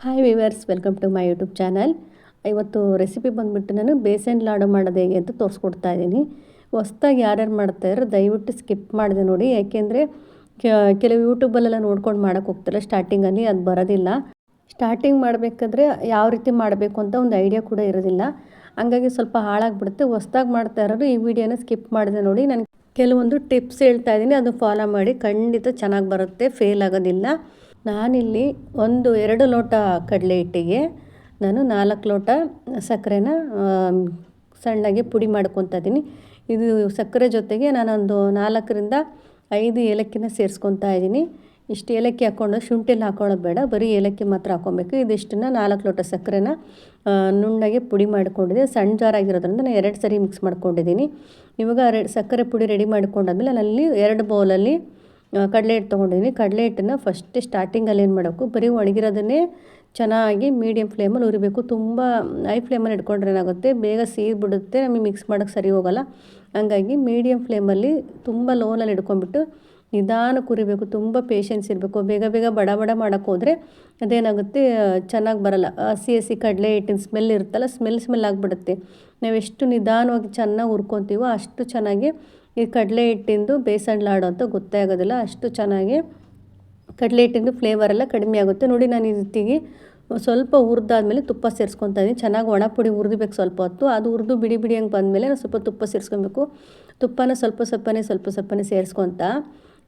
Hi viewers, welcome to my YouTube channel. ಇವತ್ತು recipe ಬಂದುಬಿಟ್ಟು ನಾನು ಬೇಸನ್ ಲಾಡು ಮಾಡೋದು ಹೇಗೆ ಅಂತ ತೋರಿಸ್ಕೊಡ್ತಾ ಇದ್ದೀನಿ. ಹೊಸ್ದಾಗಿ ಯಾರ್ಯಾರು ಮಾಡ್ತಾಯಿದ್ರು ದಯವಿಟ್ಟು ಸ್ಕಿಪ್ ಮಾಡಿದೆ ನೋಡಿ, ಯಾಕೆಂದರೆ ಕೆಲವು ಯೂಟ್ಯೂಬಲ್ಲೆಲ್ಲ ನೋಡ್ಕೊಂಡು ಮಾಡೋಕ್ಕೆ ಹೋಗ್ತಾರೆ. ಸ್ಟಾರ್ಟಿಂಗಲ್ಲಿ ಅದು ಬರೋದಿಲ್ಲ. ಸ್ಟಾರ್ಟಿಂಗ್ ಮಾಡಬೇಕಾದ್ರೆ ಯಾವ ರೀತಿ ಮಾಡಬೇಕು ಅಂತ ಒಂದು ಐಡಿಯಾ ಕೂಡ ಇರೋದಿಲ್ಲ. ಹಂಗಾಗಿ ಸ್ವಲ್ಪ ಹಾಳಾಗಿಬಿಡುತ್ತೆ. ಹೊಸ್ದಾಗಿ ಮಾಡ್ತಾ ಇರೋರು ಈ ವಿಡಿಯೋನ ಸ್ಕಿಪ್ ಮಾಡಿದೆ ನೋಡಿ. ನಾನು ಕೆಲವೊಂದು ಟಿಪ್ಸ್ ಹೇಳ್ತಾ ಇದ್ದೀನಿ, ಅದು ಫಾಲೋ ಮಾಡಿ, ಖಂಡಿತ ಚೆನ್ನಾಗಿ ಬರುತ್ತೆ, ಫೇಲ್ ಆಗೋದಿಲ್ಲ. ನಾನಿಲ್ಲಿ 2 ಲೋಟ ಕಡಲೆ ಹಿಟ್ಟಿಗೆ ನಾನು 4 ಲೋಟ ಸಕ್ಕರೆನ ಸಣ್ಣಗೆ ಪುಡಿ ಮಾಡ್ಕೊತಾ ಇದ್ದೀನಿ. ಇದು ಸಕ್ಕರೆ ಜೊತೆಗೆ ನಾನೊಂದು 4ರಿಂದ 5 ಏಲಕ್ಕಿನ ಸೇರಿಸ್ಕೊತಾ ಇದ್ದೀನಿ. ಇಷ್ಟು ಏಲಕ್ಕಿ ಹಾಕ್ಕೊಂಡು, ಶುಂಠಿ ಎಲ್ಲ ಹಾಕೊಳ್ಳೋದು ಬೇಡ, ಬರೀ ಏಲಕ್ಕಿ ಮಾತ್ರ ಹಾಕ್ಕೊಬೇಕು. ಇದಿಷ್ಟನ್ನು 4 ಲೋಟ ಸಕ್ಕರೆನ ನುಣ್ಣಗೆ ಪುಡಿ ಮಾಡ್ಕೊಂಡಿದ್ದೆ. ಸಣ್ಣ ಜಾರಾಗಿರೋದ್ರಿಂದ ನಾನು 2 ಸರಿ ಮಿಕ್ಸ್ ಮಾಡ್ಕೊಂಡಿದ್ದೀನಿ. ಇವಾಗ ಸಕ್ಕರೆ ಪುಡಿ ರೆಡಿ ಮಾಡ್ಕೊಂಡಾದ್ಮೇಲೆ ನಾನಲ್ಲಿ 2 ಬೌಲಲ್ಲಿ ಕಡಲೆ ಹಿಟ್ಟು ತೊಗೊಂಡಿದ್ದೀನಿ. ಕಡಲೆ ಹಿಟ್ಟನ್ನು ಫಸ್ಟ್ ಸ್ಟಾರ್ಟಿಂಗಲ್ಲಿ ಏನು ಮಾಡಬೇಕು, ಬರೀ ಒಣಗಿರೋದನ್ನೇ ಚೆನ್ನಾಗಿ ಮೀಡಿಯಮ್ ಫ್ಲೇಮಲ್ಲಿ ಉರಿಬೇಕು. ತುಂಬ ಹೈ ಫ್ಲೇಮಲ್ಲಿ ಇಟ್ಕೊಂಡ್ರೆ ಏನಾಗುತ್ತೆ, ಬೇಗ ಸೀದ್ಬಿಡುತ್ತೆ, ನಮಗೆ ಮಿಕ್ಸ್ ಮಾಡೋಕ್ಕೆ ಸರಿ ಹೋಗೋಲ್ಲ. ಹಂಗಾಗಿ ಮೀಡಿಯಮ್ ಫ್ಲೇಮಲ್ಲಿ ತುಂಬ ಲೋನಲ್ಲಿ ಇಟ್ಕೊಂಡ್ಬಿಟ್ಟು ನಿಧಾನಕ್ಕೆ ಉರಿಬೇಕು. ತುಂಬ ಪೇಷನ್ಸ್ ಇರಬೇಕು. ಬೇಗ ಬೇಗ ಬಡ ಬಡ ಮಾಡೋಕ್ಕೆ ಹೋದರೆ ಅದೇನಾಗುತ್ತೆ, ಚೆನ್ನಾಗಿ ಬರೋಲ್ಲ. ಹಸಿ ಕಡಲೆ ಹಿಟ್ಟಿನ ಸ್ಮೆಲ್ ಇರುತ್ತಲ್ಲ, ಸ್ಮೆಲ್ ಆಗಿಬಿಡುತ್ತೆ. ನಾವೆಷ್ಟು ನಿಧಾನವಾಗಿ ಚೆನ್ನಾಗಿ ಹುರ್ಕೊತೀವೋ ಅಷ್ಟು ಚೆನ್ನಾಗಿ ಈ ಕಡಲೆ ಹಿಟ್ಟಿಂದು ಬೇಸನ್ ಲಾಡು ಅಂತ ಗೊತ್ತೇ ಆಗೋದಿಲ್ಲ. ಅಷ್ಟು ಚೆನ್ನಾಗಿ ಕಡಲೆ ಹಿಟ್ಟಿಂದು ಫ್ಲೇವರೆಲ್ಲ ಕಡಿಮೆ ಆಗುತ್ತೆ ನೋಡಿ. ನಾನು ಈ ರೀತಿಗೆ ಸ್ವಲ್ಪ ಹುರಿದಾದ್ಮೇಲೆ ತುಪ್ಪ ಸೇರಿಸ್ಕೊತಾ ಇದ್ದೀನಿ. ಚೆನ್ನಾಗಿ ಒಣ ಪುಡಿ ಹುರಿದ್ಬೇಕು ಸ್ವಲ್ಪ ಹೊತ್ತು. ಅದು ಹುರಿದು ಬಿಡಿ ಬಿಡಿ ಹಂಗೆ ಬಂದಮೇಲೆ ನಾನು ಸ್ವಲ್ಪ ತುಪ್ಪ ಸೇರಿಸ್ಕೊಬೇಕು. ತುಪ್ಪನ ಸ್ವಲ್ಪ ಸ್ವಲ್ಪನೇ ಸೇರಿಸ್ಕೊತಾ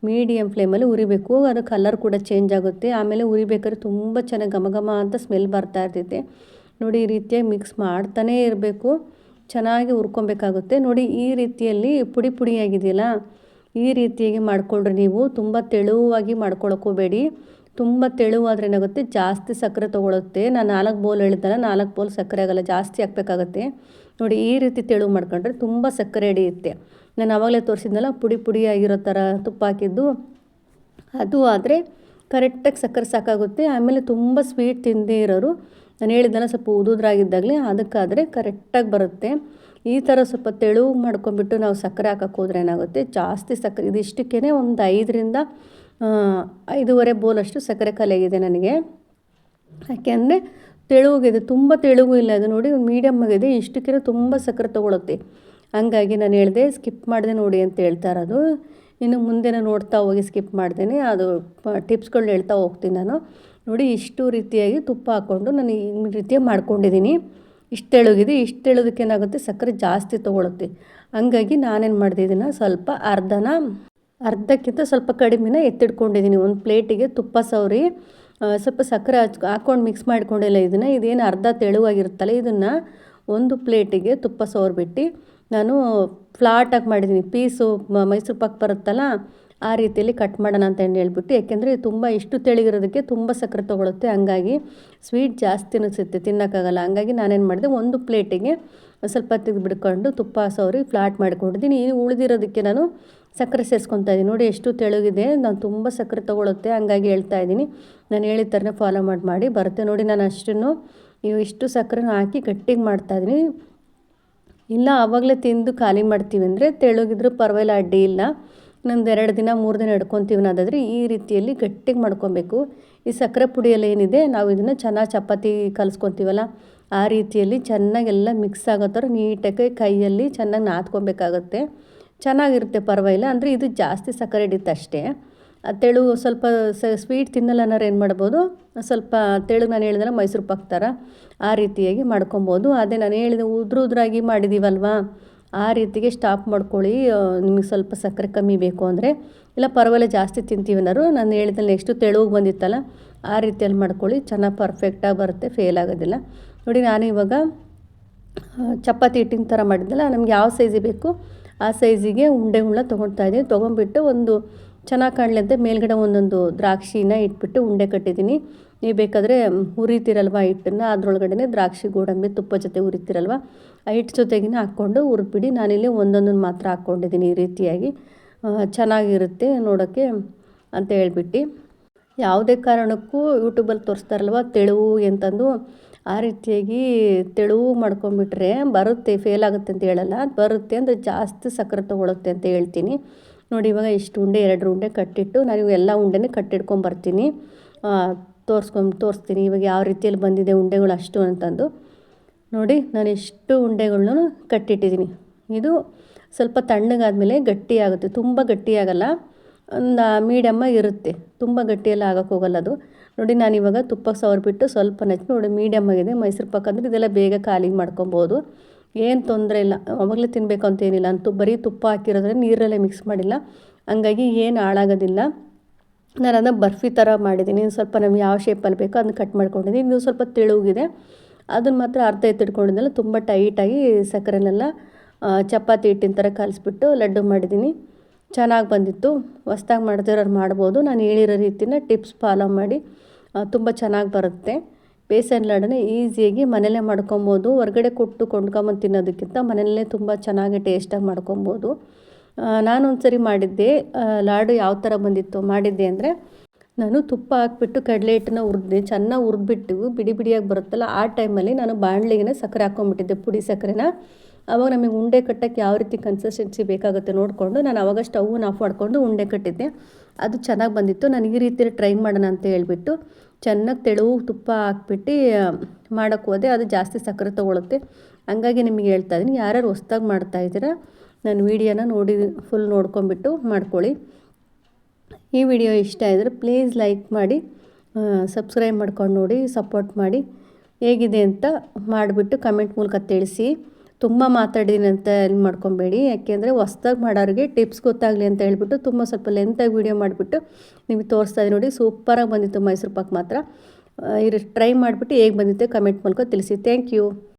ಮೀಡಿಯಮ್ ಫ್ಲೇಮಲ್ಲಿ ಉರಿಬೇಕು. ಅದು ಕಲರ್ ಕೂಡ ಚೇಂಜ್ ಆಗುತ್ತೆ. ಆಮೇಲೆ ಉರಿಬೇಕಾದ್ರೆ ತುಂಬ ಚೆನ್ನಾಗಿ ಘಮ ಅಂತ ಸ್ಮೆಲ್ ಬರ್ತಾ ಇರ್ತೈತೆ ನೋಡಿ. ಈ ರೀತಿಯಾಗಿ ಮಿಕ್ಸ್ ಮಾಡ್ತಾನೇ ಇರಬೇಕು, ಚೆನ್ನಾಗಿ ಹುರ್ಕೊಬೇಕಾಗುತ್ತೆ ನೋಡಿ. ಈ ರೀತಿಯಲ್ಲಿ ಪುಡಿಯಾಗಿದೆಯಲ್ಲ, ಈ ರೀತಿಯಾಗಿ ಮಾಡಿಕೊಂಡ್ರೆ ನೀವು ತುಂಬ ತೆಳುವಾಗಿ ಮಾಡ್ಕೊಳಕ್ಕೋಬೇಡಿ. ತುಂಬ ತೆಳುವಾದ್ರೆ ಏನಾಗುತ್ತೆ, ಜಾಸ್ತಿ ಸಕ್ಕರೆ ತೊಗೊಳುತ್ತೆ. ನಾನು 4 ಬೌಲ್ ಹೇಳಿದ್ದಲ್ಲ, 4 ಬೌಲ್ ಸಕ್ಕರೆ ಆಗೋಲ್ಲ, ಜಾಸ್ತಿ ಹಾಕಬೇಕಾಗತ್ತೆ ನೋಡಿ. ಈ ರೀತಿ ತೆಳು ಮಾಡ್ಕೊಂಡ್ರೆ ತುಂಬ ಸಕ್ಕರೆ ಹಿಡಿಯುತ್ತೆ. ನಾನು ಆವಾಗಲೇ ತೋರಿಸಿದ್ನಲ್ಲ ಪುಡಿಯಾಗಿರೋ ಥರ ತುಪ್ಪ ಹಾಕಿದ್ದು, ಅದು ಆದರೆ ಕರೆಕ್ಟಾಗಿ ಸಕ್ಕರೆ ಸಾಕಾಗುತ್ತೆ. ಆಮೇಲೆ ತುಂಬ ಸ್ವೀಟ್ ತಿಂದೇ ಇರೋರು, ನಾನು ಹೇಳಿದ್ದೆಲ್ಲ ಸ್ವಲ್ಪ ಉದುದ್ರಾಗಿದ್ದಾಗಲೇ ಅದಕ್ಕಾದರೆ ಕರೆಕ್ಟಾಗಿ ಬರುತ್ತೆ. ಈ ಥರ ಸ್ವಲ್ಪ ತೆಳು ಮಾಡ್ಕೊಂಬಿಟ್ಟು ನಾವು ಸಕ್ಕರೆ ಹಾಕೋಕ್ಕೆ ಹೋದ್ರೆ ಏನಾಗುತ್ತೆ, ಜಾಸ್ತಿ ಸಕ್ಕರೆ, ಇದಿಷ್ಟಕ್ಕೇ ಒಂದು 5ರಿಂದ 5.5 ಬೌಲಷ್ಟು ಸಕ್ಕರೆ ಕಲೆಗಿದೆ ನನಗೆ. ಯಾಕೆಂದರೆ ತೆಳುವಾಗಿದೆ, ತುಂಬ ತೆಳುಗೂ ಇಲ್ಲ ಅದು ನೋಡಿ, ಒಂದು ಮೀಡಿಯಮ್ ಆಗಿದೆ. ಇಷ್ಟಕ್ಕೇ ತುಂಬ ಸಕ್ಕರೆ ತೊಗೊಳುತ್ತೆ. ಹಂಗಾಗಿ ನಾನು ಹೇಳಿದೆ ಸ್ಕಿಪ್ ಮಾಡಿದೆ ನೋಡಿ ಅಂತ ಹೇಳ್ತಾ ಇರೋದು. ಇನ್ನು ಮುಂದೆ ನಾನು ನೋಡ್ತಾ ಹೋಗಿ ಸ್ಕಿಪ್ ಮಾಡ್ದೇನೆ, ಅದು ಟಿಪ್ಸ್ಗಳು ಹೇಳ್ತಾ ಹೋಗ್ತೀನಿ ನಾನು ನೋಡಿ. ಇಷ್ಟು ರೀತಿಯಾಗಿ ತುಪ್ಪ ಹಾಕ್ಕೊಂಡು ನಾನು ಈ ರೀತಿಯಾಗಿ ಮಾಡ್ಕೊಂಡಿದ್ದೀನಿ. ಇಷ್ಟು ತೆಳುದಕ್ಕೆ ಏನಾಗುತ್ತೆ, ಸಕ್ಕರೆ ಜಾಸ್ತಿ ತೊಗೊಳುತ್ತೆ. ಹಂಗಾಗಿ ನಾನೇನು ಮಾಡಿದೆ, ಸ್ವಲ್ಪ ಅರ್ಧಕ್ಕಿಂತ ಸ್ವಲ್ಪ ಕಡಿಮೆನ ಎತ್ತಿಟ್ಕೊಂಡಿದ್ದೀನಿ. ಒಂದು ಪ್ಲೇಟಿಗೆ ತುಪ್ಪ ಸವರಿ ಸ್ವಲ್ಪ ಸಕ್ಕರೆ ಹಾಕ್ಕೊಂಡು ಮಿಕ್ಸ್ ಮಾಡ್ಕೊಂಡಿಲ್ಲ ಇದೇನು ಅರ್ಧ ತೆಳುವಾಗಿರುತ್ತಲ್ಲ, ಇದನ್ನು ಒಂದು ಪ್ಲೇಟಿಗೆ ತುಪ್ಪ ಸವರ್ಬಿಟ್ಟು ನಾನು ಫ್ಲಾಟಾಗಿ ಮಾಡಿದ್ದೀನಿ. ಪೀಸು ಮೈಸೂರು ಪಾಕ್ ಬರುತ್ತಲ್ಲ, ಆ ರೀತಿಯಲ್ಲಿ ಕಟ್ ಮಾಡೋಣ ಅಂತ ಹೇಳ್ಬಿಟ್ಟು. ಯಾಕೆಂದರೆ ತುಂಬ ಇಷ್ಟು ತೆಳುಗಿರೋದಕ್ಕೆ ತುಂಬ ಸಕ್ಕರೆ ತೊಗೊಳುತ್ತೆ. ಹಂಗಾಗಿ ಸ್ವೀಟ್ ಜಾಸ್ತಿ ಅನಿಸುತ್ತೆ, ತಿನ್ನೋಕ್ಕಾಗಲ್ಲ. ಹಂಗಾಗಿ ನಾನೇನು ಮಾಡಿದೆ, ಒಂದು ಪ್ಲೇಟಿಗೆ ಸ್ವಲ್ಪ ಬಿಡ್ಕೊಂಡು ತುಪ್ಪ ಸವರಿ ಫ್ಲಾಟ್ ಮಾಡ್ಕೊಂಡಿದ್ದೀನಿ. ಈ ಉಳಿದಿರೋದಕ್ಕೆ ನಾನು ಸಕ್ಕರೆ ಸೇರಿಸ್ಕೊತಾ ಇದ್ದೀನಿ ನೋಡಿ. ಎಷ್ಟು ತೆಳುಗಿದೆ, ನಾನು ತುಂಬ ಸಕ್ಕರೆ ತೊಗೊಳುತ್ತೆ. ಹಂಗಾಗಿ ಹೇಳ್ತಾ ಇದ್ದೀನಿ, ನಾನು ಹೇಳಿದ ಥರನೇ ಫಾಲೋ ಮಾಡಿ ಬರುತ್ತೆ ನೋಡಿ. ನಾನು ಅಷ್ಟನ್ನು ಇಷ್ಟು ಸಕ್ಕರೆನ ಹಾಕಿ ಗಟ್ಟಿಗೆ ಮಾಡ್ತಾಯಿದ್ದೀನಿ. ಇಲ್ಲ ಆವಾಗಲೇ ತಿಂದು ಖಾಲಿ ಮಾಡ್ತೀವಿ ಅಂದರೆ ತೆಳುಗಿದ್ರೂ ಪರವಾಗಿಲ್ಲ, ಅಡ್ಡಿ ಇಲ್ಲ. ಇನ್ನೊಂದು 2 ದಿನ 3 ದಿನ ಇಟ್ಕೊತೀವಿ ಅನ್ನೋದಾದರೆ ಈ ರೀತಿಯಲ್ಲಿ ಗಟ್ಟಿಗೆ ಮಾಡ್ಕೊಬೇಕು. ಈ ಸಕ್ಕರೆ ಪುಡಿಯಲ್ಲಿ ಏನಿದೆ, ನಾವು ಇದನ್ನು ಚೆನ್ನಾಗಿ ಚಪಾತಿ ಕಲಿಸ್ಕೊತೀವಲ್ಲ, ಆ ರೀತಿಯಲ್ಲಿ ಚೆನ್ನಾಗೆಲ್ಲ ಮಿಕ್ಸ್ ಆಗೋ ಥರ ನೀಟಾಗಿ ಕೈಯಲ್ಲಿ ಚೆನ್ನಾಗಿ ನಾದ್ಕೊಬೇಕಾಗತ್ತೆ. ಚೆನ್ನಾಗಿರುತ್ತೆ, ಪರವಾಗಿಲ್ಲ. ಅಂದರೆ ಇದು ಜಾಸ್ತಿ ಸಕ್ಕರೆ ಹಿಡಿಯುತ್ತೆ ಅಷ್ಟೇ. ತೆಳು ಸ್ವಲ್ಪ ಸ್ವೀಟ್ ತಿನ್ನಲ್ಲ ಅನ್ನೋರು ಏನು ಮಾಡ್ಬೋದು, ಸ್ವಲ್ಪ ತೆಳು ನಾನು ಹೇಳಿದ್ರೆ ಮೈಸೂರು ಪಾಕ್ ಥರ ಆ ರೀತಿಯಾಗಿ ಮಾಡ್ಕೊಬೋದು. ಅದೇ ನಾನು ಹೇಳಿದೆ ಉದ್ರಾಗಿ ಮಾಡಿದ್ದೀವಲ್ವ, ಆ ರೀತಿಗೆ ಸ್ಟಾಪ್ ಮಾಡ್ಕೊಳ್ಳಿ. ನಿಮಗೆ ಸ್ವಲ್ಪ ಸಕ್ಕರೆ ಕಮ್ಮಿ ಬೇಕು ಅಂದರೆ, ಇಲ್ಲ ಪರವಾಗಿಲ್ಲ ಜಾಸ್ತಿ ತಿಂತೀವಿ ಅನ್ನೋರು, ನಾನು ಹೇಳಿದ್ರೆ ನೆಕ್ಸ್ಟು ತೆಳುಗೆ ಬಂದಿತ್ತಲ್ಲ, ಆ ರೀತಿಯಲ್ಲಿ ಮಾಡ್ಕೊಳ್ಳಿ. ಚೆನ್ನಾಗಿ ಪರ್ಫೆಕ್ಟಾಗಿ ಬರುತ್ತೆ, ಫೇಲ್ ಆಗೋದಿಲ್ಲ ನೋಡಿ. ನಾನು ಇವಾಗ ಚಪಾತಿ ಹಿಟ್ಟಿನ ಥರ ಮಾಡಿದ್ದಲ್ಲ, ನಮ್ಗೆ ಯಾವ ಸೈಜಿಗೆ ಬೇಕು ಆ ಸೈಜಿಗೆ ಉಂಡೆಗಳನ್ನ ತೊಗೊಳ್ತಾ ಇದ್ದೀನಿ. ತೊಗೊಂಡ್ಬಿಟ್ಟು ಒಂದು ಚೆನ್ನಾಗಿ ಕಾಣಲಿ ಅಂತ ಮೇಲ್ಗಡೆ ಒಂದೊಂದು ದ್ರಾಕ್ಷಿನ ಇಟ್ಬಿಟ್ಟು ಉಂಡೆ ಕಟ್ಟಿದ್ದೀನಿ. ನೀವು ಬೇಕಾದರೆ ಹುರಿತೀರಲ್ವ ಹಿಟ್ಟನ್ನು, ಅದರೊಳಗಡೆ ದ್ರಾಕ್ಷಿ ಗೋಡಂಬಿ ತುಪ್ಪ ಜೊತೆ ಹುರಿತೀರಲ್ವ, ಆ ಹಿಟ್ಟು ಜೊತೆಗಿನ ಹಾಕ್ಕೊಂಡು ಹುರಿದ್ಬಿಡಿ. ನಾನಿಲ್ಲಿ ಒಂದೊಂದನ್ನು ಮಾತ್ರ ಹಾಕ್ಕೊಂಡಿದ್ದೀನಿ. ಈ ರೀತಿಯಾಗಿ ಚೆನ್ನಾಗಿರುತ್ತೆ ನೋಡೋಕ್ಕೆ ಅಂತ ಹೇಳ್ಬಿಟ್ಟು. ಯಾವುದೇ ಕಾರಣಕ್ಕೂ ಯೂಟ್ಯೂಬಲ್ಲಿ ತೋರಿಸ್ತಾರಲ್ವ ತೆಳುವು ಅಂತಂದು, ಆ ರೀತಿಯಾಗಿ ತೆಳುವು ಮಾಡ್ಕೊಂಬಿಟ್ರೆ ಬರುತ್ತೆ, ಫೇಲ್ ಆಗುತ್ತೆ ಅಂತ ಹೇಳಲ್ಲ, ಬರುತ್ತೆ ಅಂದರೆ ಜಾಸ್ತಿ ಸಕ್ಕರೆ ತೊಗೊಳುತ್ತೆ ಅಂತ ಹೇಳ್ತೀನಿ ನೋಡಿ. ಇವಾಗ ಇಷ್ಟು ಉಂಡೆ 2 ಉಂಡೆ ಕಟ್ಟಿಟ್ಟು ನಾನು ಎಲ್ಲ ಉಂಡೆನೇ ಕಟ್ಟಿಟ್ಕೊಂಬರ್ತೀನಿ. ತೋರಿಸ್ತೀನಿ ಇವಾಗ ಯಾವ ರೀತಿಯಲ್ಲಿ ಬಂದಿದೆ ಉಂಡೆಗಳು ಅಷ್ಟು ಅಂತಂದು. ನೋಡಿ ನಾನು ಎಷ್ಟು ಉಂಡೆಗಳ್ನೂ ಕಟ್ಟಿಟ್ಟಿದ್ದೀನಿ. ಇದು ಸ್ವಲ್ಪ ತಣ್ಣಗಾದ್ಮೇಲೆ ಗಟ್ಟಿಯಾಗುತ್ತೆ, ತುಂಬ ಗಟ್ಟಿಯಾಗಲ್ಲ, ಒಂದು ಮೀಡಿಯಮ್ಮಾಗಿ ಇರುತ್ತೆ, ತುಂಬ ಗಟ್ಟಿಯೆಲ್ಲ ಆಗೋಕ್ಕೆ ಹೋಗಲ್ಲ ಅದು. ನೋಡಿ ನಾನಿವಾಗ ತುಪ್ಪ ಸವರ್ಬಿಟ್ಟು ಸ್ವಲ್ಪ ನೋಡಿ ಮೀಡಿಯಮ್ ಆಗಿದೆ. ಮೈಸೂರು ಪಾಕ್ ಅಂದರೆ ಇದೆಲ್ಲ ಬೇಗ ಖಾಲಿ ಮಾಡ್ಕೊಬೋದು, ಏನು ತೊಂದರೆ ಇಲ್ಲ. ಆವಾಗಲೇ ತಿನ್ನಬೇಕು ಅಂತೇನಿಲ್ಲ, ಬರೀ ತುಪ್ಪ ಹಾಕಿರೋದ್ರೆ ನೀರಲ್ಲೇ ಮಿಕ್ಸ್ ಮಾಡಿಲ್ಲ, ಹಂಗಾಗಿ ಏನು ಹಾಳಾಗೋದಿಲ್ಲ. ನಾನು ಅದನ್ನು ಬರ್ಫಿ ಥರ ಮಾಡಿದ್ದೀನಿ. ಸ್ವಲ್ಪ ನಮ್ಗೆ ಯಾವ ಶೇಪಲ್ಲಿ ಬೇಕೋ ಅದನ್ನ ಕಟ್ ಮಾಡ್ಕೊಂಡಿದ್ದೀನಿ. ಇದು ಸ್ವಲ್ಪ ತೆಳುಗಿದೆ, ಅದನ್ನು ಮಾತ್ರ ಅರ್ಧ ಎತ್ತಿಟ್ಕೊಂಡಿದ್ದೆಲ್ಲ ತುಂಬ ಟೈಟಾಗಿ ಸಕ್ಕರೆನೆಲ್ಲ ಚಪಾತಿ ಹಿಟ್ಟಿನ ಥರ ಕಲಿಸ್ಬಿಟ್ಟು ಲಡ್ಡು ಮಾಡಿದ್ದೀನಿ. ಚೆನ್ನಾಗಿ ಬಂದಿತ್ತು. ಹೊಸ್ದಾಗಿ ಮಾಡ್ತಿರೋರು ಮಾಡ್ಬೋದು. ನಾನು ಹೇಳಿರೋ ರೀತಿನ ಟಿಪ್ಸ್ ಫಾಲೋ ಮಾಡಿ ತುಂಬ ಚೆನ್ನಾಗಿ ಬರುತ್ತೆ. ಬೇಸನ್ ಲಾಡನ್ನ ಈಸಿಯಾಗಿ ಮನೆಯಲ್ಲೇ ಮಾಡ್ಕೊಬೋದು. ಹೊರಗಡೆ ಕೊಟ್ಟು ಕೊಂಡ್ಕೊಂಬಂದು ತಿನ್ನೋದಕ್ಕಿಂತ ಮನೆಯಲ್ಲೇ ತುಂಬ ಚೆನ್ನಾಗಿ ಟೇಸ್ಟಾಗಿ ಮಾಡ್ಕೊಬೋದು. ನಾನೊಂದು ಸರಿ ಮಾಡಿದ್ದೆ ಲಾಡು. ಯಾವ ಥರ ಮಾಡಿದ್ದೆ ಅಂದರೆ, ನಾನು ತುಪ್ಪ ಹಾಕ್ಬಿಟ್ಟು ಕಡಲೆ ಹಿಟ್ಟನ್ನ ಹುರಿದೆ, ಚೆನ್ನಾಗಿ ಹುರಿದ್ಬಿಟ್ಟು ಬಿಡಿ ಬಿಡಿಯಾಗಿ ಬರುತ್ತಲ್ಲ, ಆ ಟೈಮಲ್ಲಿ ನಾನು ಬಾಣಲಿಗೆ ಸಕ್ಕರೆ ಹಾಕ್ಕೊಂಬಿಟ್ಟಿದ್ದೆ, ಪುಡಿ ಸಕ್ಕರೆನ. ಆವಾಗ ನಮಗೆ ಉಂಡೆ ಕಟ್ಟೋಕ್ಕೆ ಯಾವ ರೀತಿ ಕನ್ಸಿಸ್ಟೆನ್ಸಿ ಬೇಕಾಗುತ್ತೆ ನೋಡಿಕೊಂಡು ನಾನು ಆವಾಗ ಸ್ಟವ್ನ ಆಫ್ ಮಾಡಿಕೊಂಡು ಉಂಡೆ ಕಟ್ಟಿದ್ದೆ. ಅದು ಚೆನ್ನಾಗಿ ಬಂದಿತ್ತು. ನನಗೆ ಈ ರೀತಿ ಟ್ರೈ ಮಾಡೋಣ ಅಂತ ಹೇಳ್ಬಿಟ್ಟು ಚೆನ್ನಾಗಿ ತೆಳುವು ತುಪ್ಪ ಹಾಕ್ಬಿಟ್ಟು ಮಾಡೋಕ್ಕೆ ಹೋದೆ. ಅದು ಜಾಸ್ತಿ ಸಕ್ಕರೆ ತೊಗೊಳುತ್ತೆ. ಹಂಗಾಗಿ ನಿಮಗೆ ಹೇಳ್ತಾ ಇದ್ದೀನಿ, ಯಾರ್ಯಾರು ಹೊಸ್ದಾಗಿ ಮಾಡ್ತಾಯಿದ್ದೀರಾ ನನ್ನ ವೀಡಿಯೋನ ನೋಡಿ ಫುಲ್ ನೋಡ್ಕೊಂಬಿಟ್ಟು ಮಾಡ್ಕೊಳ್ಳಿ. ಈ ವಿಡಿಯೋ ಇಷ್ಟ ಆಗಿದ್ರೆ ಪ್ಲೀಸ್ ಲೈಕ್ ಮಾಡಿ, ಸಬ್ಸ್ಕ್ರೈಬ್ ಮಾಡ್ಕೊಂಡು ನೋಡಿ, ಸಪೋರ್ಟ್ ಮಾಡಿ. ಹೇಗಿದೆ ಅಂತ ಮಾಡಿಬಿಟ್ಟು ಕಮೆಂಟ್ ಮೂಲಕ ತಿಳಿಸಿ. ತುಂಬ ಮಾತಾಡಿದ್ದೀನಿ ಅಂತ ಏನು ಮಾಡ್ಕೊಬೇಡಿ, ಯಾಕೆಂದರೆ ಹೊಸ್ದಾಗಿ ಮಾಡೋರಿಗೆ ಟಿಪ್ಸ್ ಗೊತ್ತಾಗಲಿ ಅಂತ ಹೇಳ್ಬಿಟ್ಟು ಸ್ವಲ್ಪ ಲೆಂತಾಗಿ ವೀಡಿಯೋ ಮಾಡಿಬಿಟ್ಟು ನಿಮಗೆ ತೋರಿಸ್ತಾ ಇದ್ದೀನಿ. ನೋಡಿ ಸೂಪರಾಗಿ ಬಂದಿತ್ತು ಮೈಸೂರು ಪಾಕ್ ಮಾತ್ರ. ಟ್ರೈ ಮಾಡಿಬಿಟ್ಟು ಹೇಗೆ ಬಂದಿತ್ತು ಕಮೆಂಟ್ ಮೂಲಕ ತಿಳಿಸಿ. Thank you.